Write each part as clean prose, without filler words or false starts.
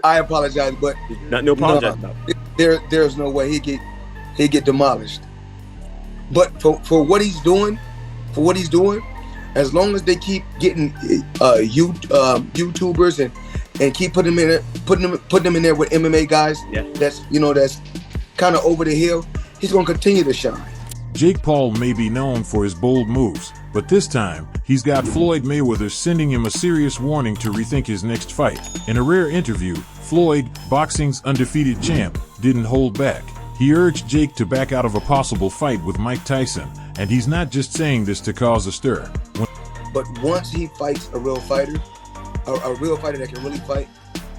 I apologize, but No apologize. No. There's no way he get demolished. But for what he's doing, as long as they keep getting YouTubers and keep putting them in there with MMA guys, that's kind of over the hill, he's gonna continue to shine. Jake Paul may be known for his bold moves, but this time, he's got Floyd Mayweather sending him a serious warning to rethink his next fight. In a rare interview, Floyd, boxing's undefeated champ, didn't hold back. He urged Jake to back out of a possible fight with Mike Tyson, and he's not just saying this to cause a stir. But once he fights a real fighter, a real fighter that can really fight,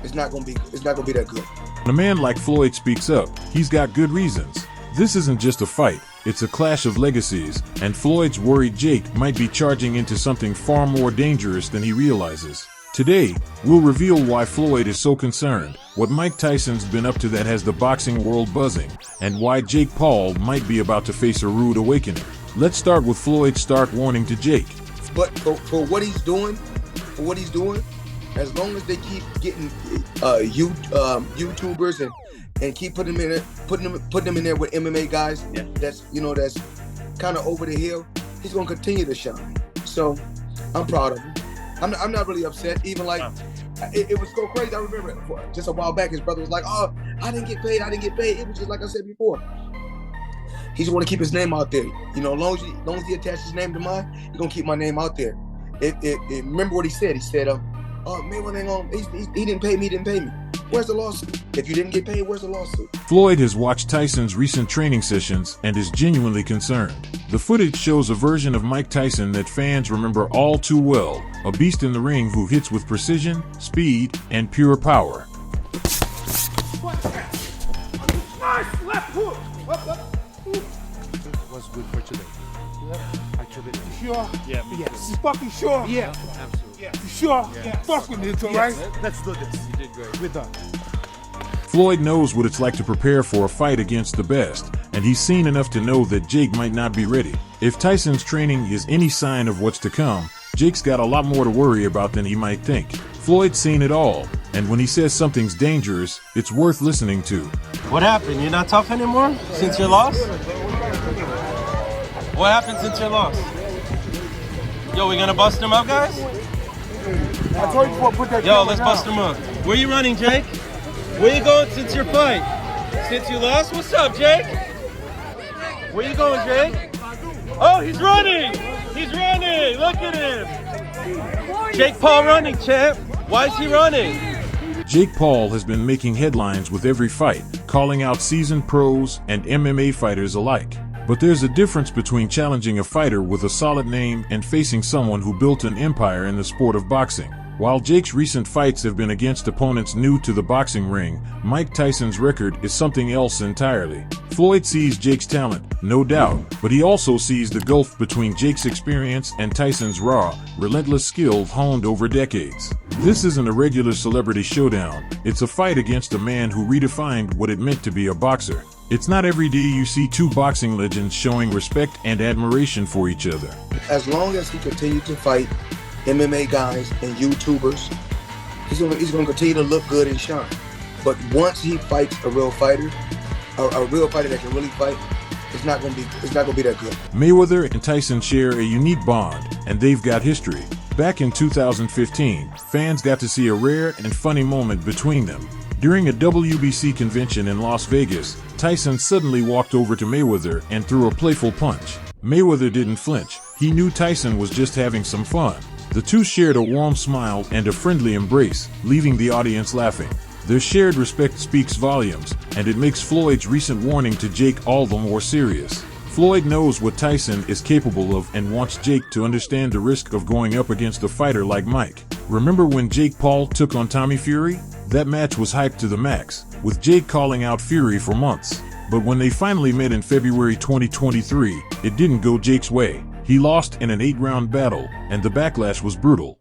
it's not gonna be that good. When a man like Floyd speaks up, he's got good reasons. This isn't just a fight, it's a clash of legacies, and Floyd's worried Jake might be charging into something far more dangerous than he realizes. Today, we'll reveal why Floyd is so concerned, what Mike Tyson's been up to that has the boxing world buzzing, and why Jake Paul might be about to face a rude awakening. Let's start with Floyd's stark warning to Jake. But for what he's doing, as long as they keep getting YouTubers and keep putting them in there with MMA guys, that's kind of over the hill, he's gonna continue to shine. So I'm proud of him. I'm not really upset. Even like it was so crazy. I remember just a while back, his brother was like, "Oh, I didn't get paid. It was just like I said before. He just want to keep his name out there. As long as he attaches his name to mine, he's gonna keep my name out there. Remember what he said? He said, "Oh, Mayweather ain't gonna. He didn't pay me. Where's the lawsuit? If you didn't get paid, where's the lawsuit?" Floyd has watched Tyson's recent training sessions and is genuinely concerned. The footage shows a version of Mike Tyson that fans remember all too well, a beast in the ring who hits with precision, speed, and pure power. Nice left hook. What's good for today? Actually, Sure? yeah, Yes. You fucking sure? yeah, absolutely. Yeah. You sure? Yeah. Fuck with it, all right? Let's do this. You did great. We're done. Floyd knows what it's like to prepare for a fight against the best, and he's seen enough to know that Jake might not be ready. If Tyson's training is any sign of what's to come, Jake's got a lot more to worry about than he might think. Floyd's seen it all, and when he says something's dangerous, it's worth listening to. What happened? You're not tough anymore since your loss? What happened since your loss? Yo, we gonna bust him up, guys? I told you before, put that Yo, camera let's down. bust him up. Where you running, Jake? Where you going since your fight? Since you lost? What's up, Jake? Where you going, Jake? Oh, he's running! He's running! Look at him! Jake Paul running, champ. Why is he running? Jake Paul has been making headlines with every fight, calling out seasoned pros and MMA fighters alike. But there's a difference between challenging a fighter with a solid name and facing someone who built an empire in the sport of boxing. While Jake's recent fights have been against opponents new to the boxing ring, Mike Tyson's record is something else entirely. Floyd sees Jake's talent, no doubt, but he also sees the gulf between Jake's experience and Tyson's raw, relentless skill honed over decades. This isn't a regular celebrity showdown, it's a fight against a man who redefined what it meant to be a boxer. It's not every day you see two boxing legends showing respect and admiration for each other. As long as he continues to fight MMA guys and YouTubers, he's gonna continue to look good and shine. But once he fights a real fighter, a real fighter that can really fight, it's not gonna be that good. Mayweather and Tyson share a unique bond, and they've got history. Back in 2015, fans got to see a rare and funny moment between them. During a WBC convention in Las Vegas, Tyson suddenly walked over to Mayweather and threw a playful punch. Mayweather didn't flinch. He knew Tyson was just having some fun. The two shared a warm smile and a friendly embrace, leaving the audience laughing. Their shared respect speaks volumes, and it makes Floyd's recent warning to Jake all the more serious. Floyd knows what Tyson is capable of and wants Jake to understand the risk of going up against a fighter like Mike. Remember when Jake Paul took on Tommy Fury? That match was hyped to the max, with Jake calling out Fury for months. But when they finally met in February 2023, it didn't go Jake's way. He lost in an 8-round battle, and the backlash was brutal.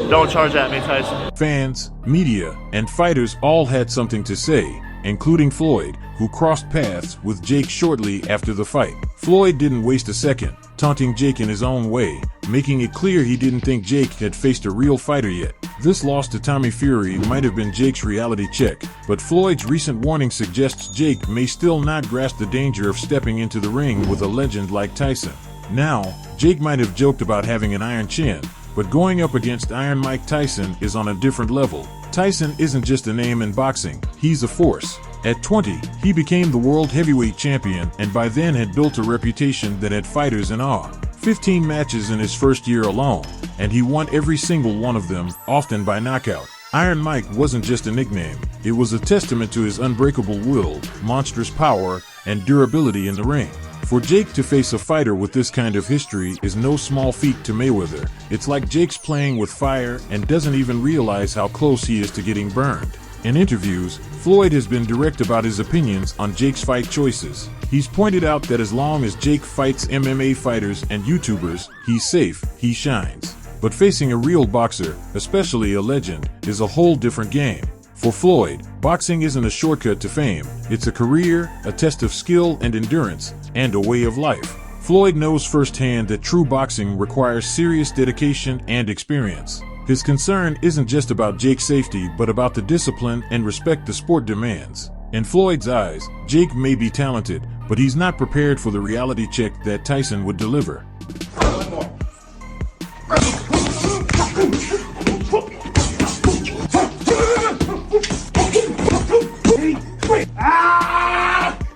Don't charge at me, Tyson. Fans, media, and fighters all had something to say, including Floyd, who crossed paths with Jake shortly after the fight. Floyd didn't waste a second, taunting Jake in his own way, making it clear he didn't think Jake had faced a real fighter yet. This loss to Tommy Fury might have been Jake's reality check, but Floyd's recent warning suggests Jake may still not grasp the danger of stepping into the ring with a legend like Tyson. Now, Jake might have joked about having an iron chin, but going up against Iron Mike Tyson is on a different level. Tyson isn't just a name in boxing, he's a force. At 20, he became the world heavyweight champion and by then had built a reputation that had fighters in awe. 15 matches in his first year alone, and he won every single one of them, often by knockout. Iron Mike wasn't just a nickname, it was a testament to his unbreakable will, monstrous power, and durability in the ring. For Jake to face a fighter with this kind of history is no small feat to Mayweather. It's like Jake's playing with fire and doesn't even realize how close he is to getting burned. In interviews, Floyd has been direct about his opinions on Jake's fight choices. He's pointed out that as long as Jake fights MMA fighters and YouTubers, he's safe, he shines. But facing a real boxer, especially a legend, is a whole different game. For Floyd, boxing isn't a shortcut to fame. It's a career, a test of skill and endurance, and a way of life. Floyd knows firsthand that true boxing requires serious dedication and experience. His concern isn't just about Jake's safety but about the discipline and respect the sport demands. In Floyd's eyes, Jake may be talented, but he's not prepared for the reality check that Tyson would deliver.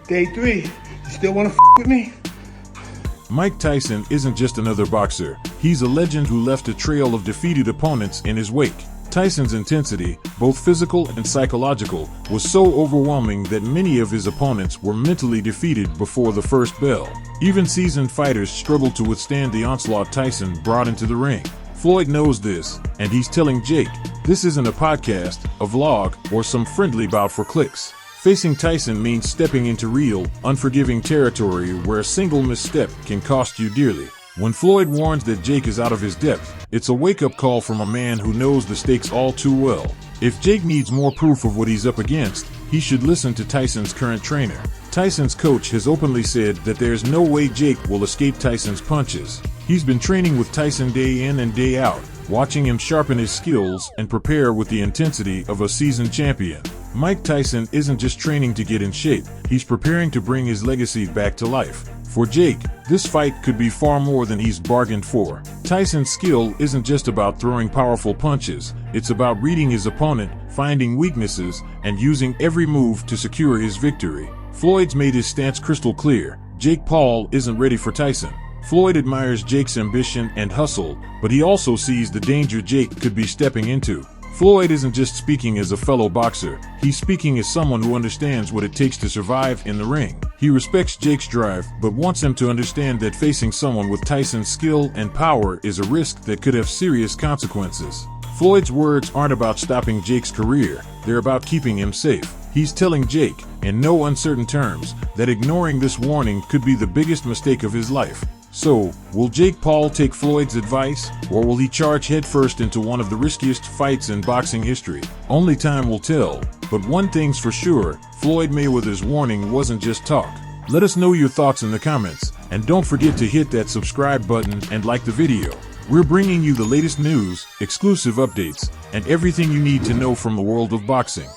Day 3. You still want to with me? Mike Tyson isn't just another boxer, he's a legend who left a trail of defeated opponents in his wake. Tyson's intensity, both physical and psychological, was so overwhelming that many of his opponents were mentally defeated before the first bell. Even seasoned fighters struggled to withstand the onslaught Tyson brought into the ring. Floyd knows this, and he's telling Jake, this isn't a podcast, a vlog, or some friendly bout for clicks. Facing Tyson means stepping into real, unforgiving territory where a single misstep can cost you dearly. When Floyd warns that Jake is out of his depth, it's a wake-up call from a man who knows the stakes all too well. If Jake needs more proof of what he's up against, he should listen to Tyson's current trainer. Tyson's coach has openly said that there's no way Jake will escape Tyson's punches. He's been training with Tyson day in and day out, watching him sharpen his skills and prepare with the intensity of a seasoned champion. Mike Tyson isn't just training to get in shape, he's preparing to bring his legacy back to life. For Jake, this fight could be far more than he's bargained for. Tyson's skill isn't just about throwing powerful punches, it's about reading his opponent, finding weaknesses, and using every move to secure his victory. Floyd's made his stance crystal clear. Jake Paul isn't ready for Tyson. Floyd admires Jake's ambition and hustle, but he also sees the danger Jake could be stepping into. Floyd isn't just speaking as a fellow boxer, he's speaking as someone who understands what it takes to survive in the ring. He respects Jake's drive, but wants him to understand that facing someone with Tyson's skill and power is a risk that could have serious consequences. Floyd's words aren't about stopping Jake's career, they're about keeping him safe. He's telling Jake, in no uncertain terms, that ignoring this warning could be the biggest mistake of his life. So, will Jake Paul take Floyd's advice, or will he charge headfirst into one of the riskiest fights in boxing history? Only time will tell, but one thing's for sure, Floyd Mayweather's warning wasn't just talk. Let us know your thoughts in the comments, and don't forget to hit that subscribe button and like the video. We're bringing you the latest news, exclusive updates, and everything you need to know from the world of boxing.